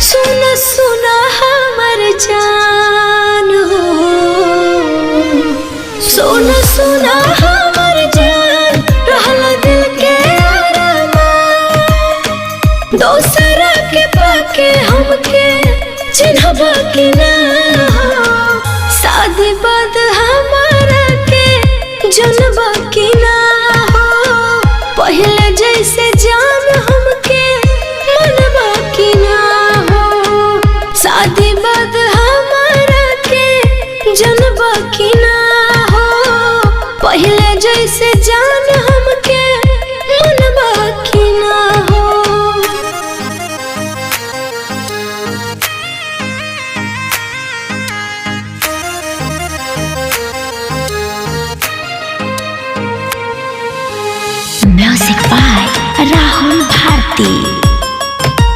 सुना सुना हमर जान हो, सुना सुना हमर जान, रहला दिल के अरमान। दोसरा के पाके हमके चिन्हबा कि ना हो, शादी बाद हमारा के जनबा